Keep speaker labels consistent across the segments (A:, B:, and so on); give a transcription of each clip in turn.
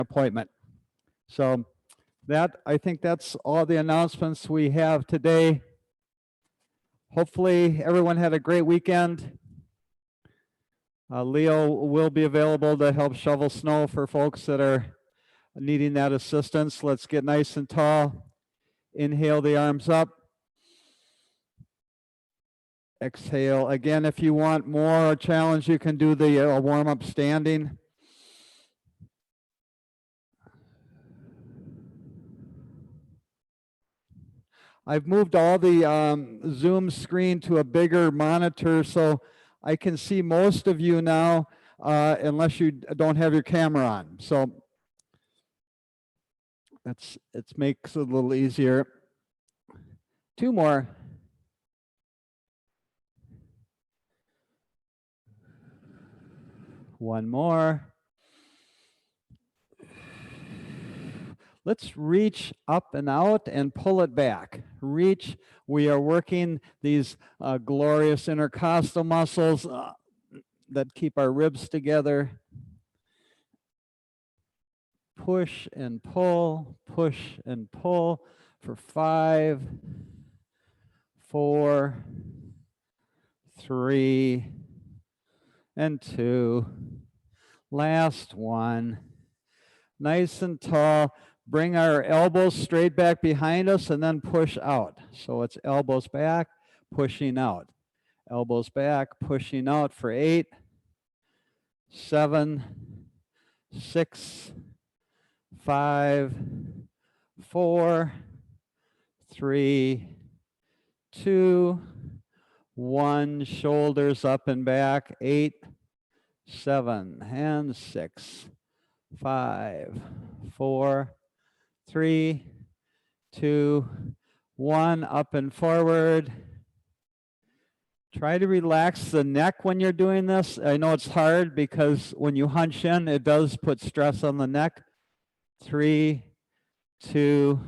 A: appointment. So I think that's all the announcements we have today. Hopefully everyone had a great weekend. Leo will be available to help shovel snow for folks that are needing that assistance. Let's get nice and tall. Inhale the arms up. Exhale. Again, if you want more challenge, you can do the warm-up standing. I've moved all the Zoom screen to a bigger monitor so I can see most of you now, unless you don't have your camera on. So it makes it a little easier. Two more. One more. Let's reach up and out and pull it back. Reach. We are working these glorious intercostal muscles that keep our ribs together. Push and pull for 5, 4, 3, and 2. Last one. Nice and tall. Bring our elbows straight back behind us and then push out. So it's elbows back, pushing out. Elbows back, pushing out for 8, 7, 6, 5, 4, 3, 2, 1. Shoulders up and back. 8, 7, and 6, 5, 4, 3, 2, 1. Up and forward. Try to relax the neck when you're doing this. I know it's hard because when you hunch in, it does put stress on the neck. 3, 2,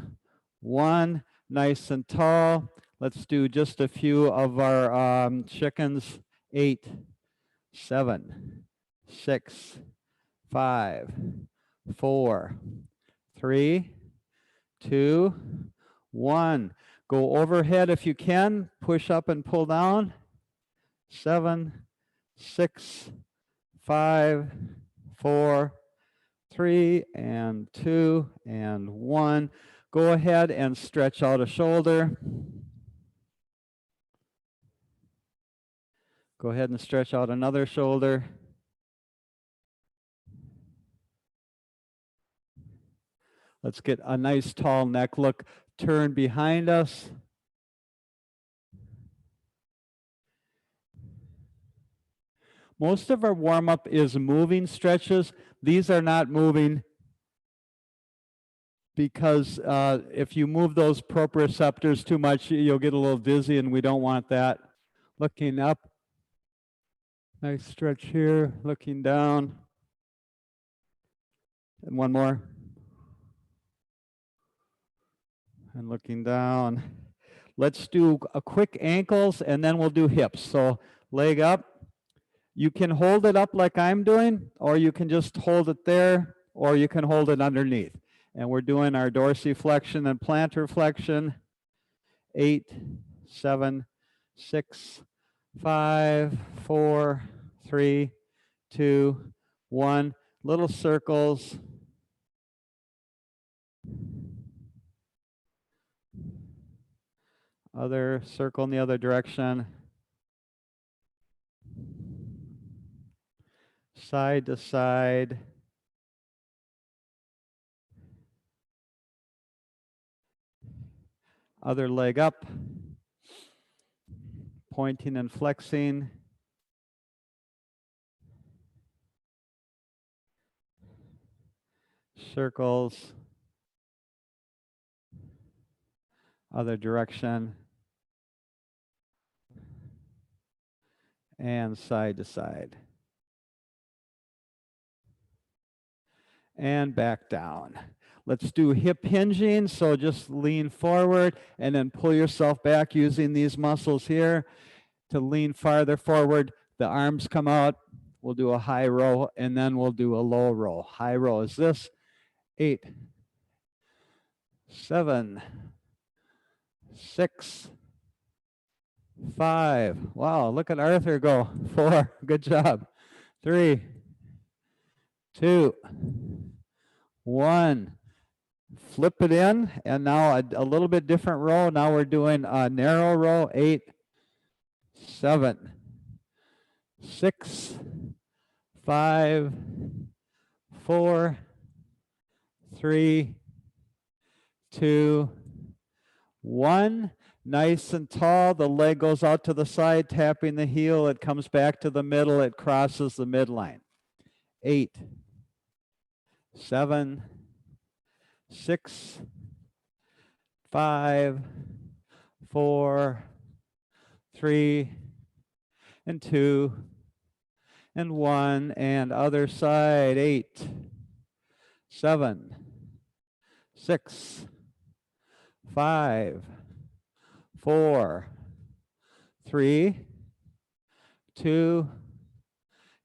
A: 1. Nice and tall. Let's do just a few of our chickens. 8, 7, 6, 5, 4, 3, 2, 1. Go overhead if you can. Push up and pull down. 7, 6, 5, 4, 3, and 2, and 1. Go ahead and stretch out a shoulder. Go ahead and stretch out another shoulder. Let's get a nice tall neck look. Turn behind us. Most of our warm-up is moving stretches. These are not moving because if you move those proprioceptors too much, you'll get a little dizzy, and we don't want that. Looking up. Nice stretch here. Looking down. And one more. And looking down. Let's do a quick ankles, and then we'll do hips. So leg up. You can hold it up like I'm doing, or you can just hold it there, or you can hold it underneath. And we're doing our dorsiflexion and plantar flexion. 8, 7, 6, 5, 4, 3, 2, 1. Little circles. Other circle in the other direction. Side to side. Other leg up. Pointing and flexing. Circles. Other direction. And side to side. And back down. Let's do hip hinging. So just lean forward and then pull yourself back using these muscles here to lean farther forward. The arms come out. We'll do a high row and then we'll do a low row. High row is this. 8, 7, 6, 5. Wow, look at Arthur go. 4, good job. 3, 2, 1. Flip it in, and now a little bit different row. Now we're doing a narrow row. 8, 7, 6, 5, 4, 3, 2, 1. Nice and tall. The leg goes out to the side, tapping the heel. It comes back to the middle. It crosses the midline. 8, 7, 6, 5, 4, 3, and 2, and 1. And other side. 8, 7, 6, 5, 4, 3, 2,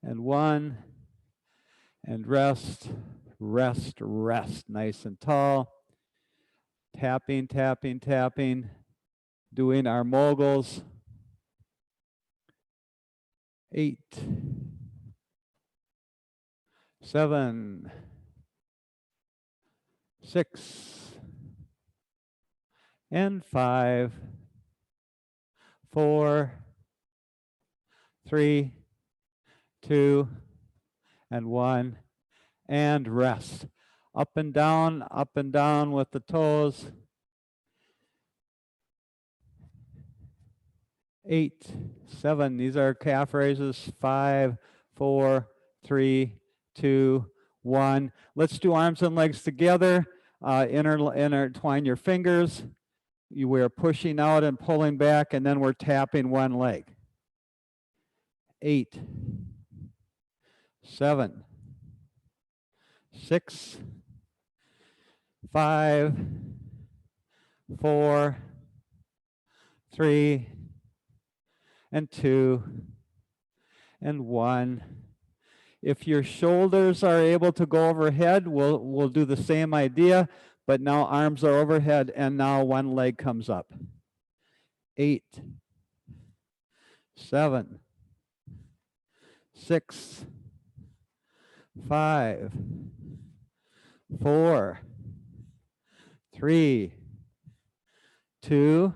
A: and 1. And rest, rest, rest. Nice and tall. Tapping, tapping, tapping. Doing our moguls. 8, 7, 6, and 5, 4, 3, 2, and 1, and rest. Up and down with the toes. 8, 7, these are calf raises. 5, 4, 3, 2, 1. Let's do arms and legs together. Intertwine your fingers. We're pushing out and pulling back, and then we're tapping one leg. 8, 7, 6, 5, 4, 3, and 2, and 1. If your shoulders are able to go overhead, we'll do the same idea, but now arms are overhead, and now one leg comes up. 8, 7, 6, 5, 4, 3, 2,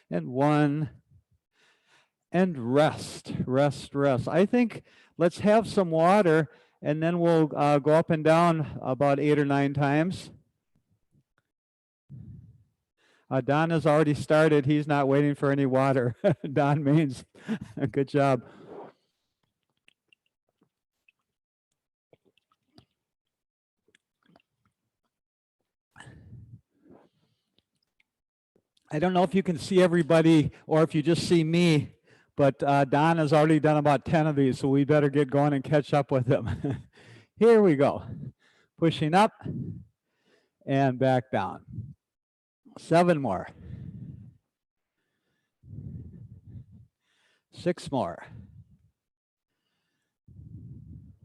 A: and 1. And rest, rest, rest. I think let's have some water, and then we'll go up and down about 8 or 9 times. Don has already started. He's not waiting for any water. Don Maines, good job. I don't know if you can see everybody or if you just see me, but Don has already done about 10 of these, so we better get going and catch up with him. Here we go. Pushing up and back down. 7 more. 6 more.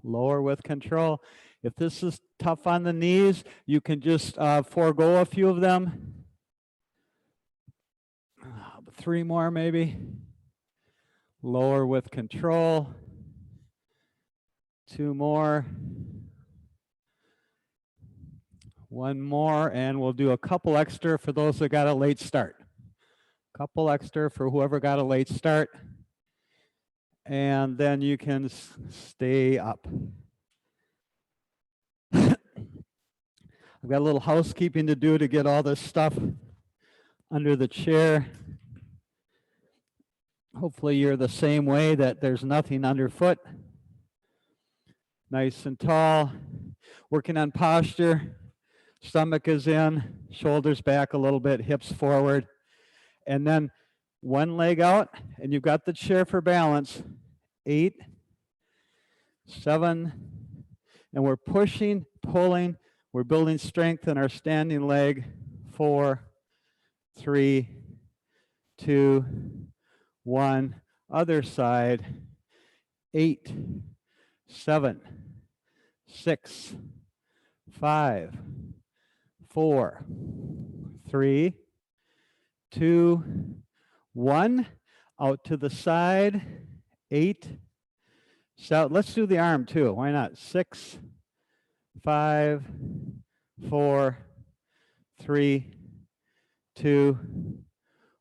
A: Lower with control. If this is tough on the knees, you can just forego a few of them. 3 more maybe. Lower with control. 2 more. 1 more, and we'll do a couple extra for those that got a late start. Couple extra for whoever got a late start. And then you can stay up. I've got a little housekeeping to do to get all this stuff under the chair. Hopefully you're the same way, that there's nothing underfoot. Nice and tall. Working on posture. Stomach is in, shoulders back a little bit, hips forward. And then one leg out, and you've got the chair for balance. 8, 7, and we're pushing, pulling. We're building strength in our standing leg. 4, 3, 2, 1. Other side. 8, 7, 6, 5, 4, 3, 2, 1. Out to the side. 8. So let's do the arm too. Why not? 6, 5, 4, 3, 2,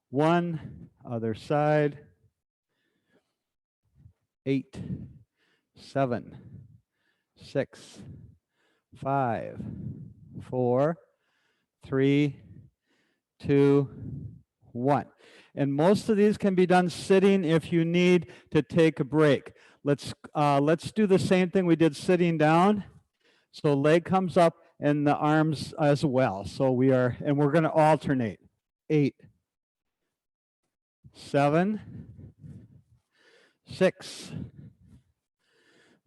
A: 1. Other side. 8, 7, 6, 5, 4, 3, 2, 1. And most of these can be done sitting if you need to take a break. Let's do the same thing we did sitting down. So leg comes up and the arms as well. So we're going to alternate. 8, 7, 6,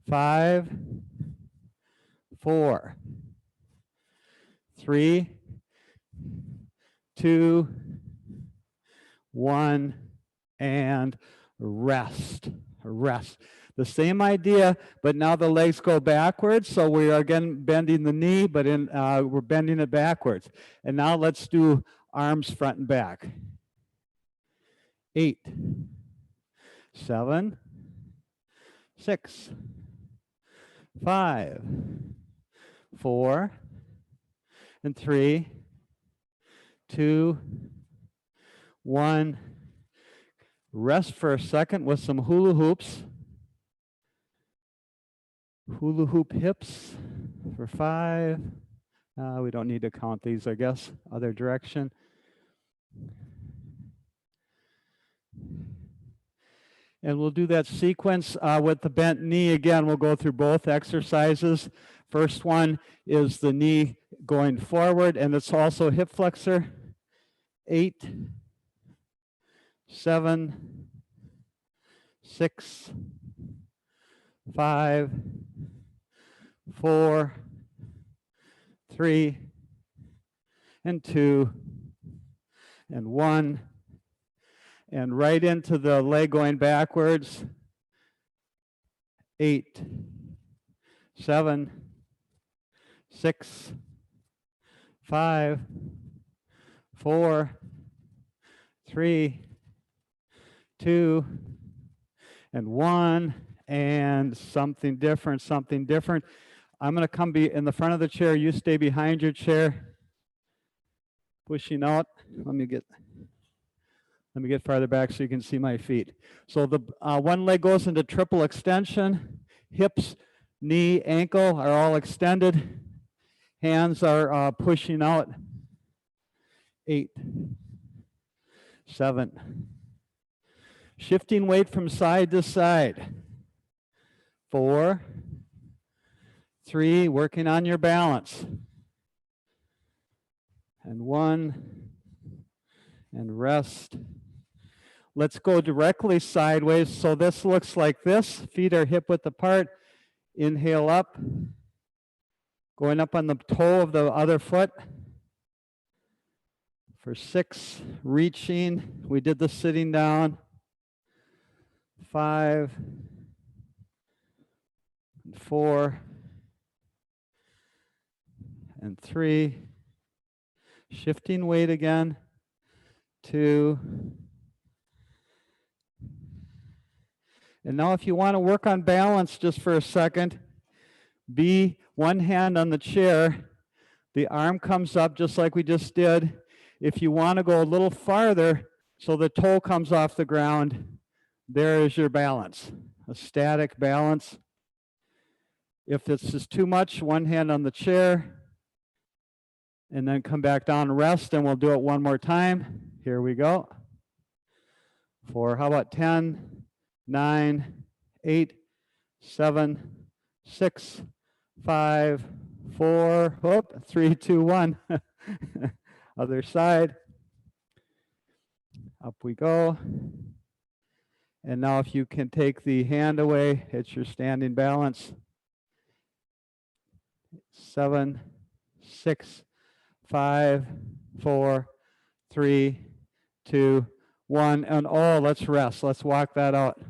A: 5, 4, 3, 2, 1, and rest. Rest. The same idea, but now the legs go backwards. So we are again bending the knee, but we're bending it backwards. And now let's do arms front and back. 8, 7, 6, 5, 4, and 3, 2, 1. Rest for a second with some hula hoops. Hula hoop hips for 5. We don't need to count these, I guess. Other direction. And we'll do that sequence with the bent knee. Again, we'll go through both exercises. First one is the knee going forward, and it's also hip flexor. 8, 7, 6, 5, 4, 3, and 2, and 1. And right into the leg going backwards. 8, 7, 6, 5, 4, 3, 2, and 1. And something different, something different. I'm going to come be in the front of the chair. You stay behind your chair. Pushing out. Let me get farther back so you can see my feet. So the one leg goes into triple extension. Hips, knee, ankle are all extended. Hands are pushing out. 8, 7. Shifting weight from side to side. 4, 3, working on your balance. And 1, and rest. Let's go directly sideways. So this looks like this. Feet are hip width apart. Inhale up. Going up on the toe of the other foot. For 6, reaching. We did the sitting down. 5, 4, and 3. Shifting weight again. 2. And now if you want to work on balance just for a second, be one hand on the chair. The arm comes up just like we just did. If you want to go a little farther so the toe comes off the ground, there is your balance, a static balance. If this is too much, one hand on the chair, and then come back down and rest, and we'll do it one more time. Here we go. For how about 10, 9, 8, 7, 6, 5, 4, 3, 2, 1. Other side. Up we go. And now if you can take the hand away, it's your standing balance. 7, 6, 5, 4, 3, 2, 1. And let's rest. Let's walk that out.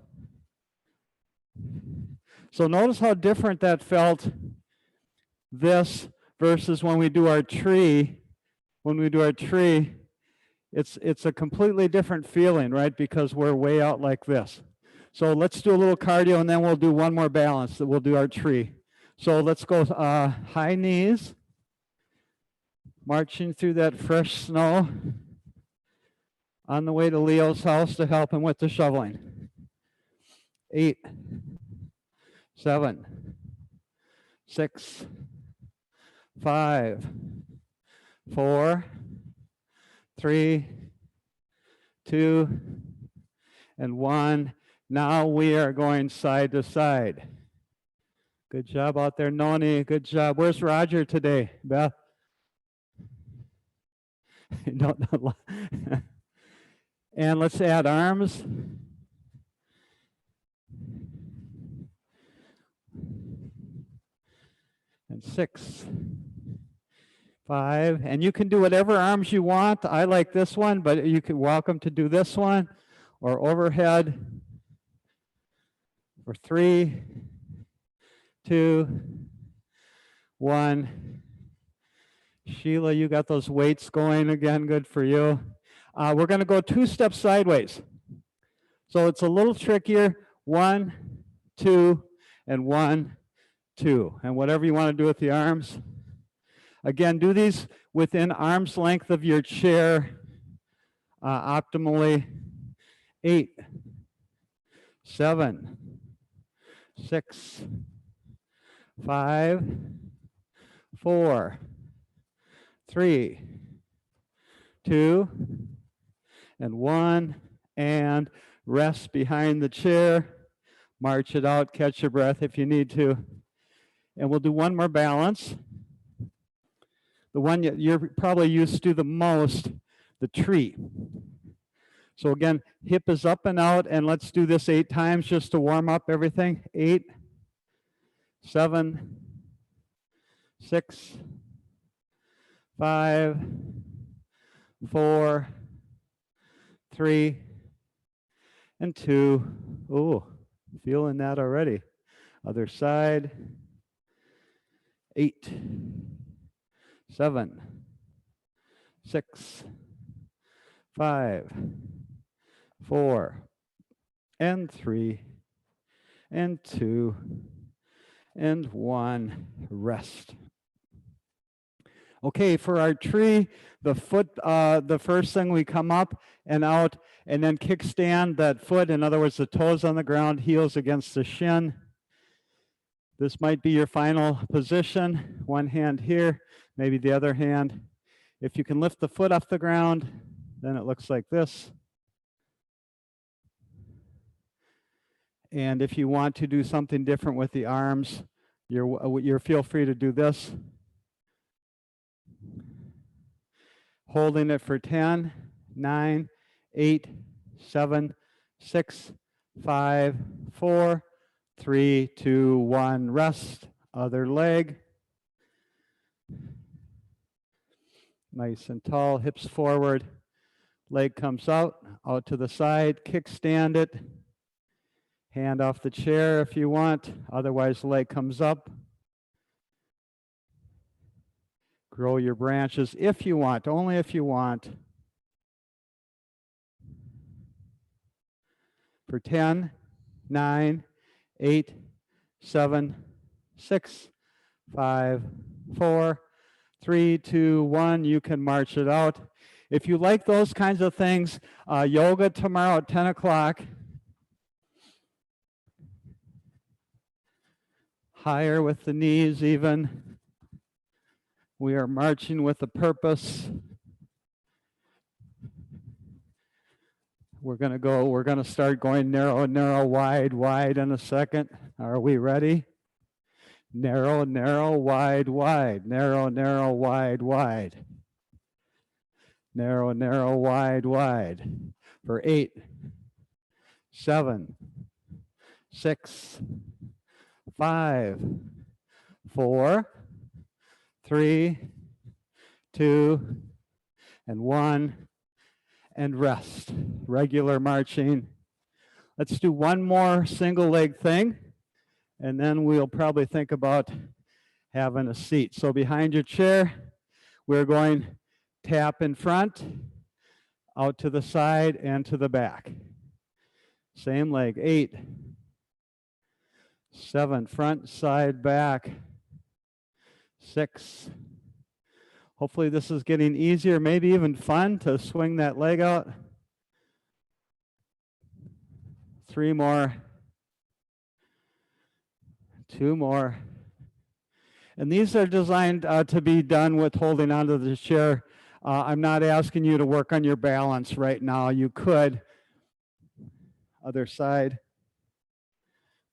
A: So notice how different that felt, this versus when we do our tree. When we do our tree, it's a completely different feeling, right? Because we're way out like this. So let's do a little cardio and then we'll do one more balance that we'll do our tree. So let's go high knees, marching through that fresh snow on the way to Leo's house to help him with the shoveling. 8, 7, 6, 5, 4, 3, 2, and 1. Now we are going side to side. Good job out there, Noni. Good job. Where's Roger today, Beth? And let's add arms. And 6, 5, and you can do whatever arms you want. I like this one, but you can welcome to do this one or overhead. For 3, 2, 1. Sheila, you got those weights going again. Good for you. We're going to go 2 steps sideways. So it's a little trickier. 1, 2, and 1, 2. And whatever you want to do with the arms. Again, do these within arm's length of your chair optimally. 8, 7, 6, 5, 4, 3, 2, and 1, and rest behind the chair. March it out, catch your breath if you need to. And we'll do one more balance. The one you're probably used to the most, the tree. So again, hip is up and out, and let's do this 8 times just to warm up everything. 8, 7, 6, 5, 4, 3, and 2. Ooh, feeling that already. Other side. 8, 7, 6, 5, 4, and 3, and 2, and 1. Rest. Okay, for our tree, the foot, the first thing we come up and out, and then kickstand that foot. In other words, the toes on the ground, heels against the shin. This might be your final position. One hand here, maybe the other hand. If you can lift the foot off the ground, then it looks like this. And if you want to do something different with the arms, you're feel free to do this. Holding it for 10, 9, 8, 7, 6, 5, 4, 3, 2, 1. Rest. Other leg. Nice and tall, hips forward. Leg comes out to the side. Kickstand it. Hand off the chair if you want. Otherwise, leg comes up. Grow your branches if you want, only if you want. For 10, 9, 8, 7, 6, 5, 4, 3, 2, 1. You can march it out. If you like those kinds of things, yoga tomorrow at 10 o'clock. Higher with the knees even. We are marching with a purpose. We're going to start going narrow, narrow, wide, wide in a second. Are we ready? Narrow, narrow, wide, wide. Narrow, narrow, wide, wide. Narrow, narrow, wide, wide. For 8, 7, 6, 5, 4, 3, 2, and 1. And rest. Regular marching. Let's do one more single leg thing, and then we'll probably think about having a seat. So behind your chair, we're going tap in front, out to the side, and to the back. Same leg, 8, 7, front, side, back, 6. Hopefully this is getting easier, maybe even fun to swing that leg out. 3 more, 2 more. And these are designed to be done with holding onto the chair. I'm not asking you to work on your balance right now. You could. Other side.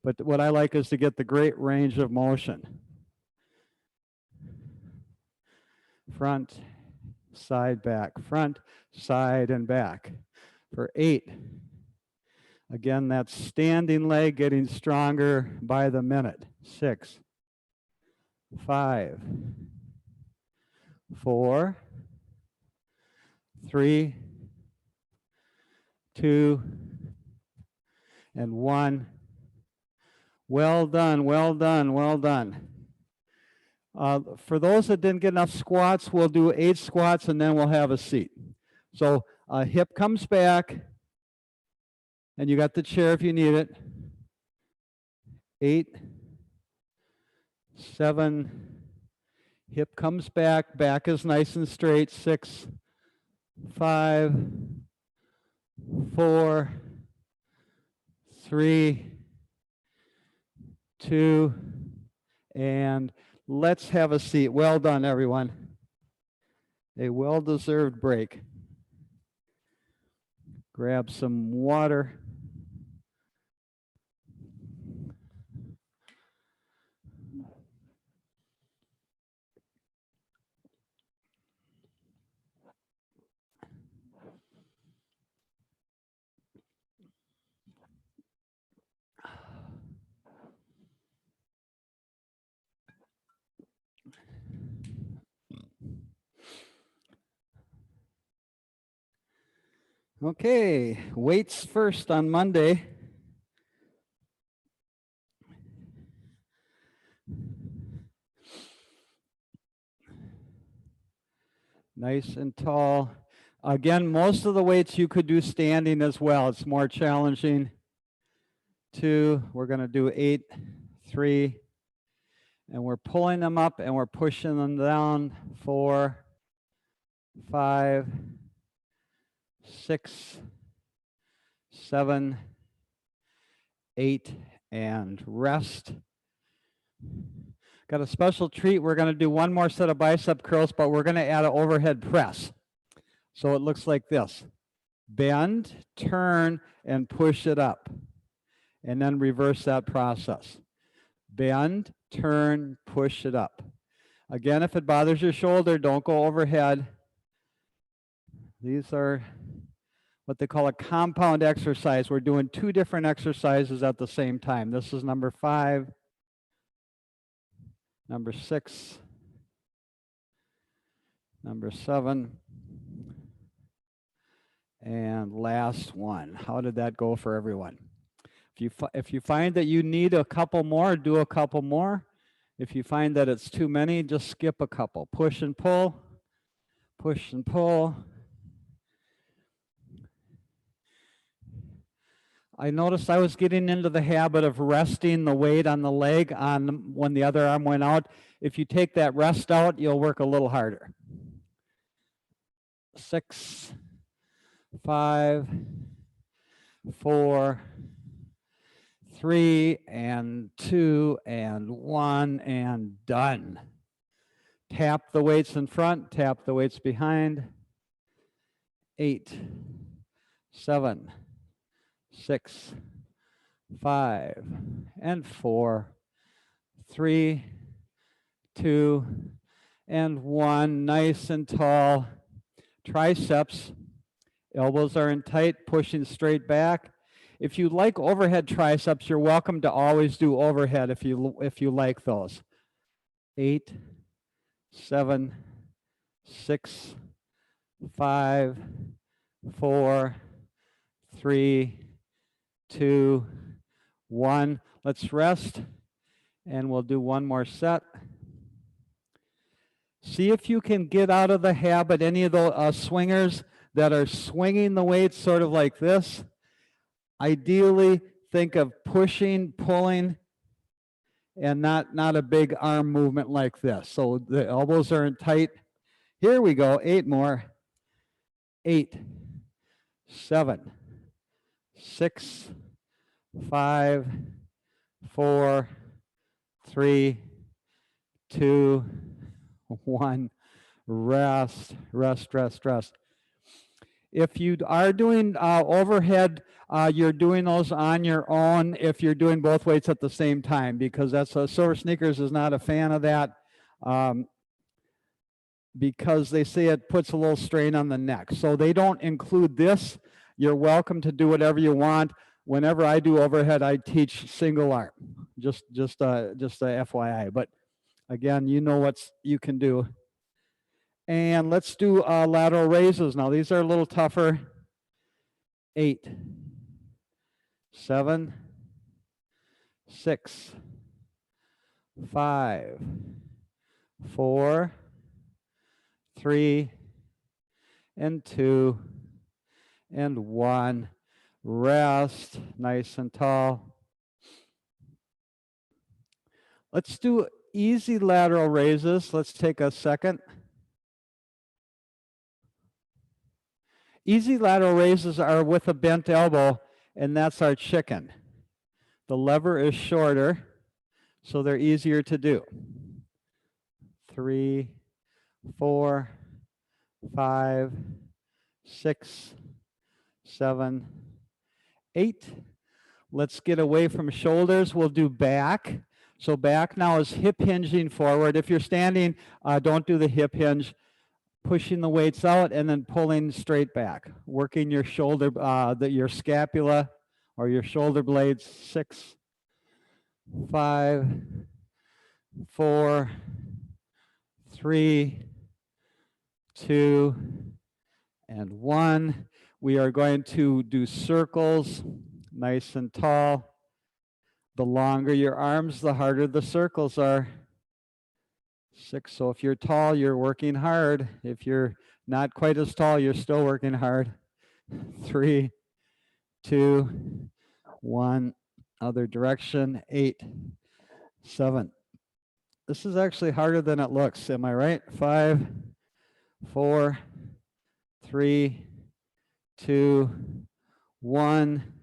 A: But what I like is to get the great range of motion. Front, side, back, front, side, and back. For 8. Again, that standing leg getting stronger by the minute. 6, 5, 4, 3, 2, and 1. Well done, well done, well done. For those that didn't get enough squats, we'll do 8 squats and then we'll have a seat. So hip comes back, and you got the chair if you need it. 8, 7, hip comes back, back is nice and straight. 6, 5, 4, 3, 2, and let's have a seat. Well done, everyone. A well-deserved break. Grab some water. Okay, weights first on Monday. Nice and tall. Again, most of the weights you could do standing as well. It's more challenging. 2, we're going to do 8, 3, and we're pulling them up and we're pushing them down. 4, 5, 6, 7, 8, and rest. Got a special treat. We're going to do one more set of bicep curls, but we're going to add an overhead press. So it looks like this. Bend, turn, and push it up. And then reverse that process. Bend, turn, push it up. Again, if it bothers your shoulder, don't go overhead. These are what they call a compound exercise. We're doing 2 different exercises at the same time. This is number 5, number 6, number 7, and last one. How did that go for everyone? If you find that you need a couple more, do a couple more. If you find that it's too many, just skip a couple. Push and pull, push and pull. I noticed I was getting into the habit of resting the weight on the leg when the other arm went out. If you take that rest out, you'll work a little harder. 6, 5, 4, 3, and 2, and 1, and done. Tap the weights in front, tap the weights behind. 8, 7, 6, 5, and 4, 3, 2, and 1. Nice and tall. Triceps. Elbows are in tight, pushing straight back. If you like overhead triceps, you're welcome to always do overhead if you like those. 8, 7, 6, 5, 4, 3, 2, 1. Let's rest, and we'll do one more set. See if you can get out of the habit, any of the swingers that are swinging the weights sort of like this. Ideally, think of pushing, pulling, and not a big arm movement like this. So the elbows are in tight. Here we go, 8 more. 8, 7, 6, 5, 4, 3, 2, 1. Rest, rest, rest, rest. If you are doing overhead, you're doing those on your own if you're doing both weights at the same time, because that's SilverSneakers is not a fan of that, because they say it puts a little strain on the neck. So they don't include this. You're welcome to do whatever you want. Whenever I do overhead, I teach single arm, just a FYI. But again, you know what you can do. And let's do lateral raises. Now, these are a little tougher. 8, 7, 6, 5, 4, 3, and 2, and 1. Rest, nice and tall. Let's do easy lateral raises. Let's take a second. Easy lateral raises are with a bent elbow, and that's our chicken. The lever is shorter, so they're easier to do. 3, 4, 5, 6, 7, 8. Let's get away from shoulders. We'll do back. So back now is hip hinging forward. If you're standing, don't do the hip hinge. Pushing the weights out and then pulling straight back. Working your shoulder, your scapula or your shoulder blades. 6, 5, 4, 3, 2, and 1. We are going to do circles, nice and tall. The longer your arms, the harder the circles are. 6, so if you're tall, you're working hard. If you're not quite as tall, you're still working hard. 3, 2, 1, other direction. 8, 7. This is actually harder than it looks, am I right? 5, 4, 3, 2, 1,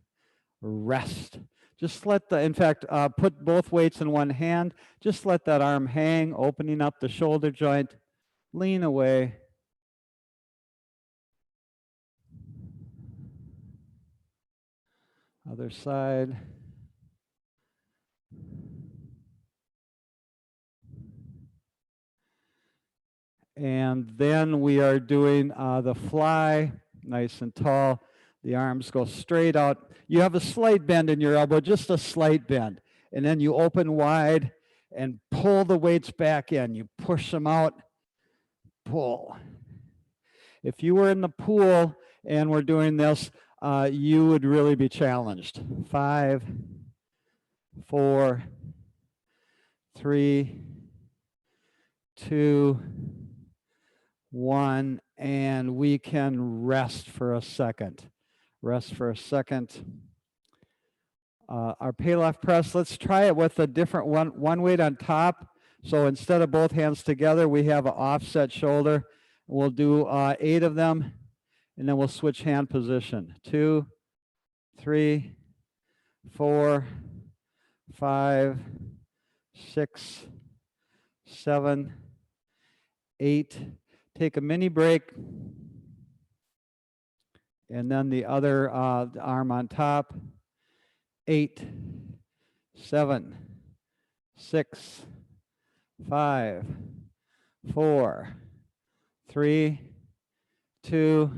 A: rest. Just let in fact, put both weights in one hand. Just let that arm hang, opening up the shoulder joint. Lean away. Other side. And then we are doing the fly, nice and tall. The arms go straight out. You have a slight bend in your elbow, just a slight bend. And then you open wide and pull the weights back in. You push them out, pull. If you were in the pool and we're doing this, you would really be challenged. 5, 4, 3, 2, 1, and we can rest for a second. Rest for a second. Our Payload Press, let's try it with a different one weight on top. So instead of both hands together, we have an offset shoulder. We'll do 8 of them, and then we'll switch hand position. 2, 3, 4, 5, 6, 7, 8. Take a mini break. And then the other arm on top. 8, 7, 6, 5, 4, 3, 2,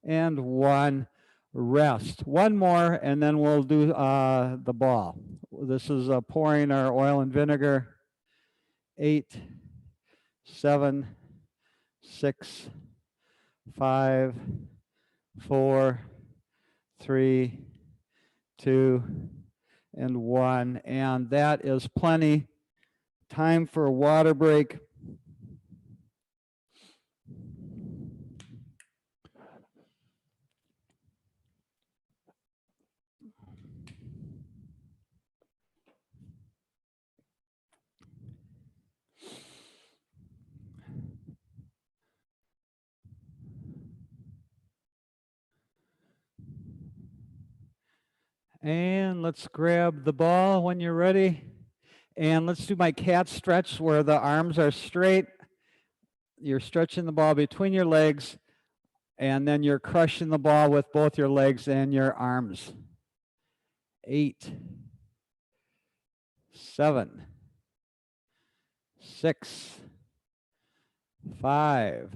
A: and 1. Rest. One more, and then we'll do the ball. This is pouring our oil and vinegar. 8, 7, 6, 5, 4, 3, 2, and 1. And that is plenty. Time for a water break. And let's grab the ball when you're ready. And let's do my cat stretch where the arms are straight. You're stretching the ball between your legs, and then you're crushing the ball with both your legs and your arms. 8, 7, 6, 5,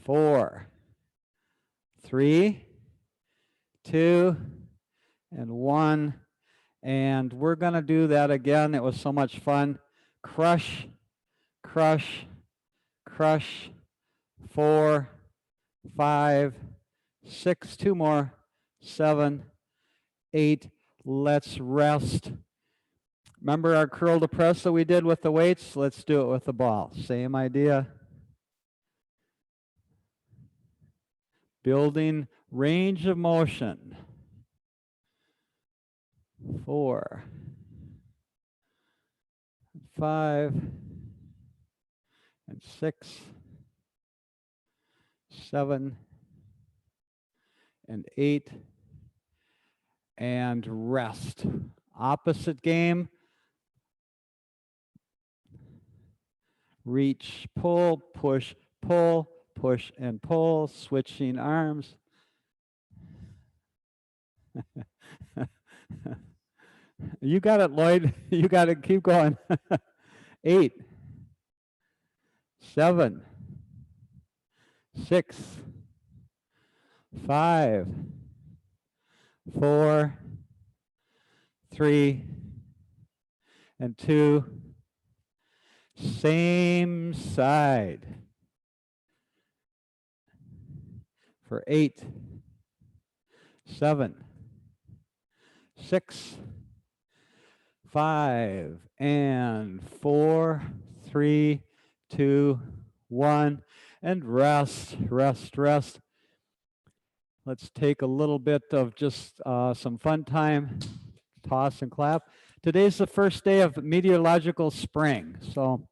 A: 4, 3, 2, and 1. And we're going to do that again. It was so much fun. Crush, crush, crush. 4, 5, 6, 2 more, 7, 8. Let's rest. Remember our curl to press that we did with the weights? Let's do it with the ball. Same idea. Building range of motion. 4, 5, and 6, 7, and 8, and rest. Opposite game. Reach, pull, push, and pull, switching arms. You got it, Lloyd. You got it. Keep going. 8, 7, 6, 5, 4, 3, and 2. Same side. For 8, 7, 6, 5, and 4, 3, 2, 1, and rest, rest, rest. Let's take a little bit of just some fun time, toss and clap. Today's the first day of meteorological spring. So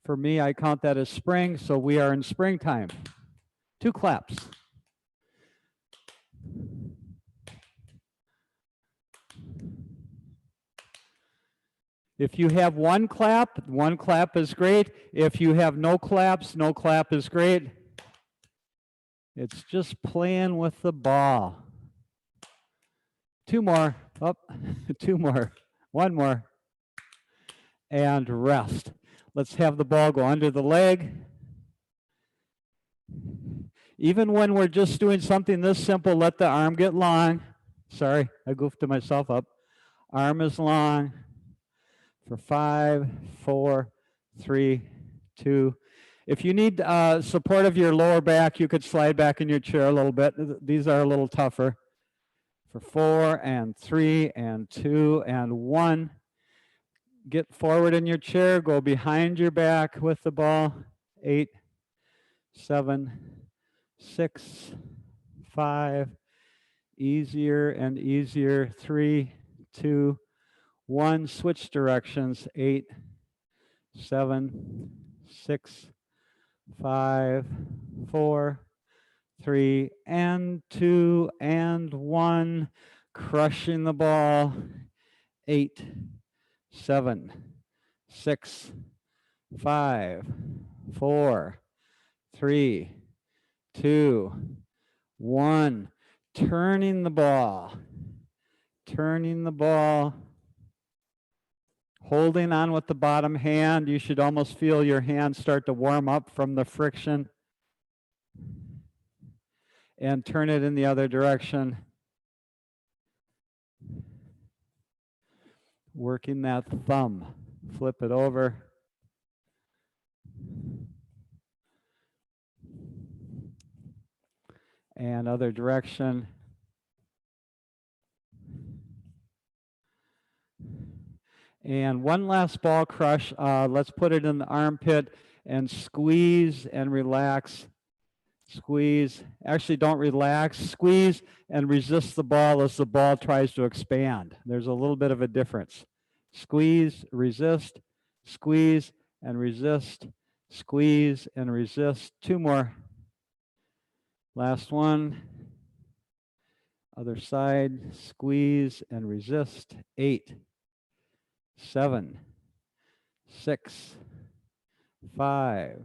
A: for me, I count that as spring. So we are in springtime. 2 claps. If you have one clap is great. If you have no claps, no clap is great. It's just playing with the ball. 2 more. Oh, 2 more. 1 more. And rest. Let's have the ball go under the leg. Even when we're just doing something this simple, let the arm get long. Sorry, I goofed myself up. Arm is long. For 5, 4, 3, 2. If you need support of your lower back, you could slide back in your chair a little bit. These are a little tougher. For 4, and 3, and 2, and 1. Get forward in your chair. Go behind your back with the ball. 8, 7, 6, 5. Easier and easier. 3, 2, 1. Switch directions. 8, 7, 6, 5, 4, 3, and 2, and 1. Crushing the ball. 8, 7, 6, 5, 4, 3, 2, 1. Turning the ball. Turning the ball. Holding on with the bottom hand. You should almost feel your hand start to warm up from the friction. And turn it in the other direction. Working that thumb. Flip it over. And other direction. And one last ball crush. Let's put it in the armpit and squeeze and relax. Squeeze. Actually, don't relax. Squeeze and resist the ball as the ball tries to expand. There's a little bit of a difference. Squeeze, resist, squeeze and resist, squeeze and resist. 2 more. Last one. Other side, squeeze and resist. 8, 7, 6, 5,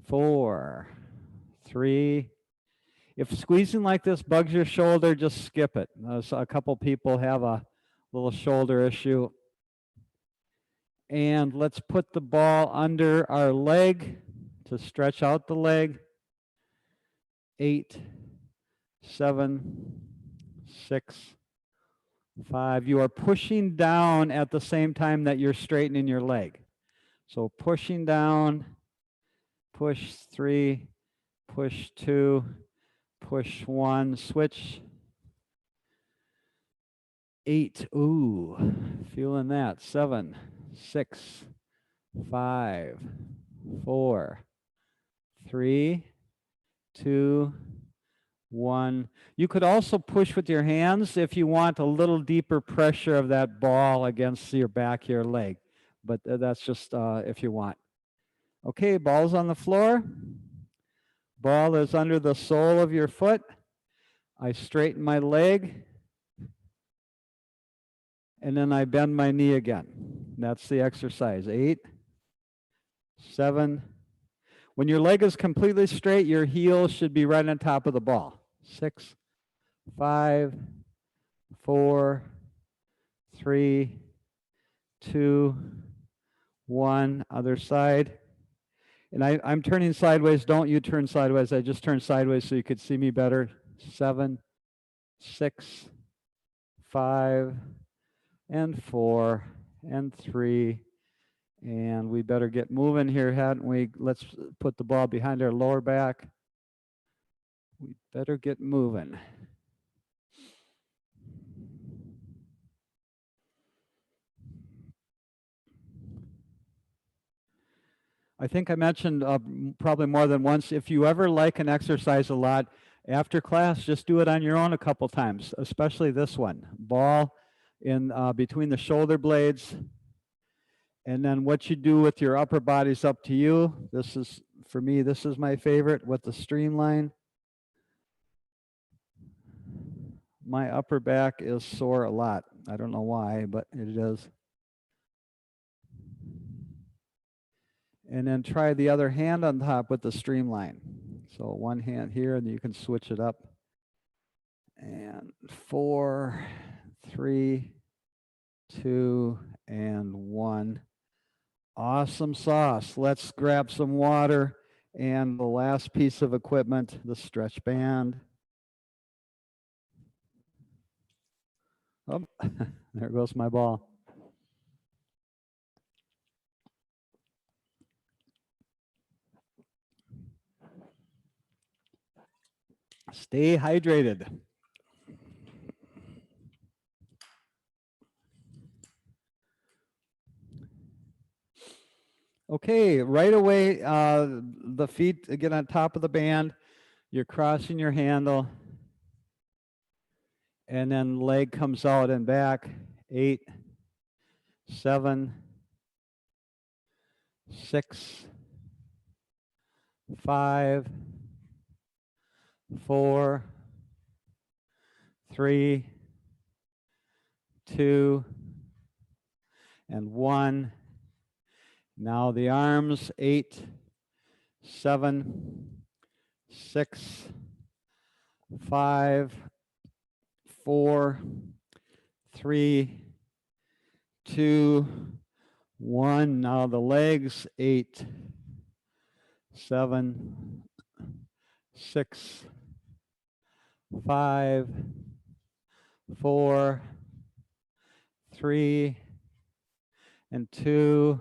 A: 4, 3. If squeezing like this bugs your shoulder, just skip it. So a couple people have a little shoulder issue. And let's put the ball under our leg to stretch out the leg. 8, 7, 6, 5. You are pushing down at the same time that you're straightening your leg. So pushing down, push 3, push 2, push 1, switch. 8, ooh, feeling that. 7, 6, 5, 4, 3, 2, 1. You could also push with your hands if you want a little deeper pressure of that ball against your back, your leg. But that's just if you want. Okay, ball's on the floor. Ball is under the sole of your foot. I straighten my leg. And then I bend my knee again. That's the exercise. 8, 7. When your leg is completely straight, your heel should be right on top of the ball. 6, 5, 4, 3, 2, 1. Other side. And I'm turning sideways. Don't you turn sideways. I just turned sideways so you could see me better. 7, 6, 5, and 4, and 3. And we better get moving here, hadn't we? Let's put the ball behind our lower back. We better get moving. I think I mentioned probably more than once, if you ever like an exercise a lot, after class, just do it on your own a couple times, especially this one. Ball in between the shoulder blades. And then what you do with your upper body's up to you. This is, for me, this is my favorite with the streamline. My upper back is sore a lot. I don't know why, but it is. And then try the other hand on top with the streamline. So one hand here, and you can switch it up. And 4, 3, 2, and 1. Awesome sauce. Let's grab some water and the last piece of equipment, the stretch band. Oh, there goes my ball. Stay hydrated. Okay, right away, the feet get on top of the band. You're crossing your handle. And then leg comes out and back. 8, 7, 6, 5, 4, 3, 2, and 1. Now the arms. 8, 7, 6, 5, 4, 3, 2, 1. Now the legs. 8, 7, 6, 5, 4, 3, and 2,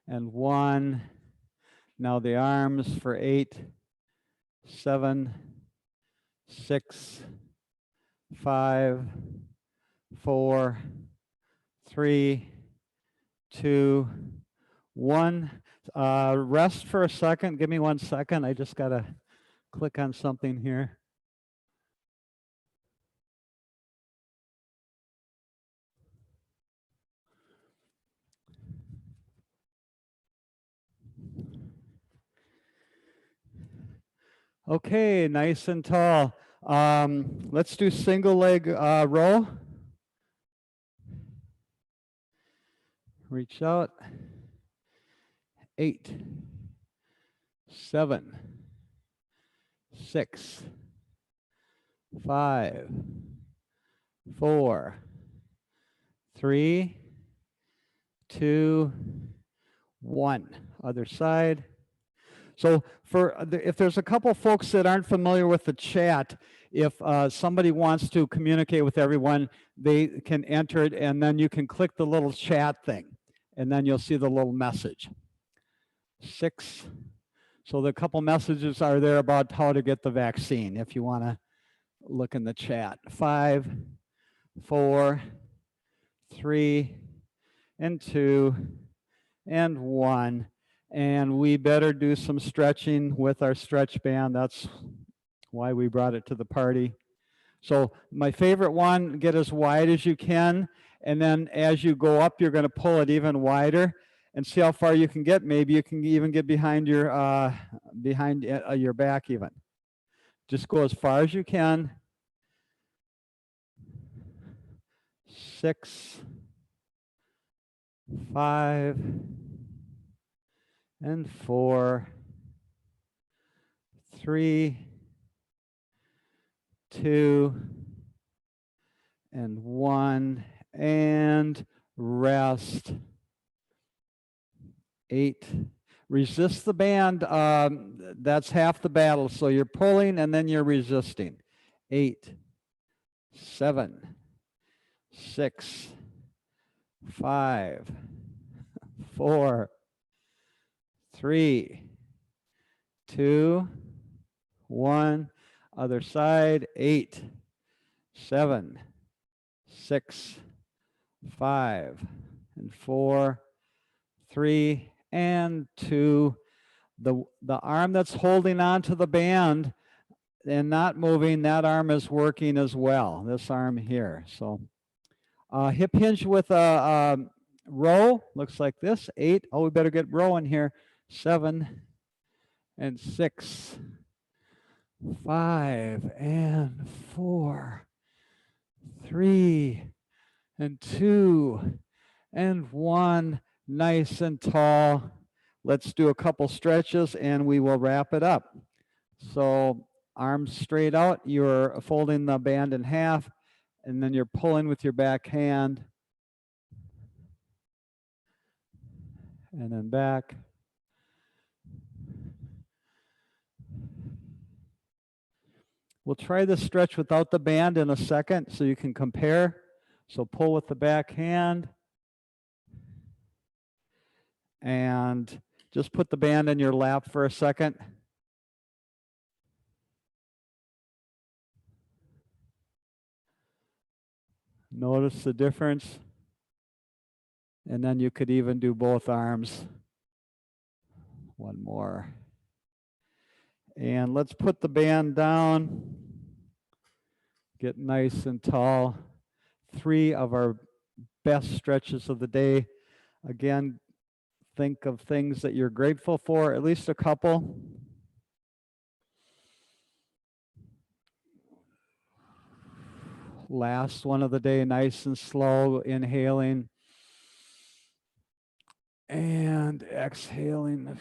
A: and 1. Now the arms for 8, 7, 6, 5, 4, 3, 2, 1. Rest for a second. Give me 1 second. I just got to click on something here. Okay, nice and tall. Let's do single leg row. Reach out. 8, 7, 6, 5, 4, 3, 2, 1. Other side. So if there's a couple folks that aren't familiar with the chat, if somebody wants to communicate with everyone, they can enter it, and then you can click the little chat thing, and then you'll see the little message. 6. So the couple messages are there about how to get the vaccine if you want to look in the chat. 5, 4, 3, and 2, and 1. And we better do some stretching with our stretch band. That's why we brought it to the party. So my favorite one, get as wide as you can. And then as you go up, you're going to pull it even wider and see how far you can get. Maybe you can even get behind your back even. Just go as far as you can. 6, 5, and 4, 3, 2, and 1, and rest. 8. Resist the band. That's half the battle. So you're pulling and then you're resisting. 8, 7, 6, 5, 4, 3, 2, 1. Other side. 8, 7, 6, 5, and 4, 3, and 2. The arm that's holding on to the band and not moving, that arm is working as well. This arm here. So hip hinge with a row looks like this. 8. Oh, we better get row in here. 7, and 6, 5, and 4, 3, and 2, and 1. Nice and tall. Let's do a couple stretches and we will wrap it up. So arms straight out, you're folding the band in half, and then you're pulling with your back hand. And then back. We'll try this stretch without the band in a second so you can compare. So pull with the back hand. And just put the band in your lap for a second. Notice the difference. And then you could even do both arms. One more. And let's put the band down. Get nice and tall. 3 of our best stretches of the day. Again, think of things that you're grateful for, at least a couple. Last one of the day, nice and slow, inhaling and exhaling.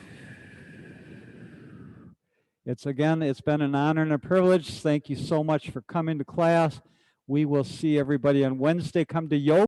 A: It's been an honor and a privilege. Thank you so much for coming to class. We will see everybody on Wednesday. Come to yoga.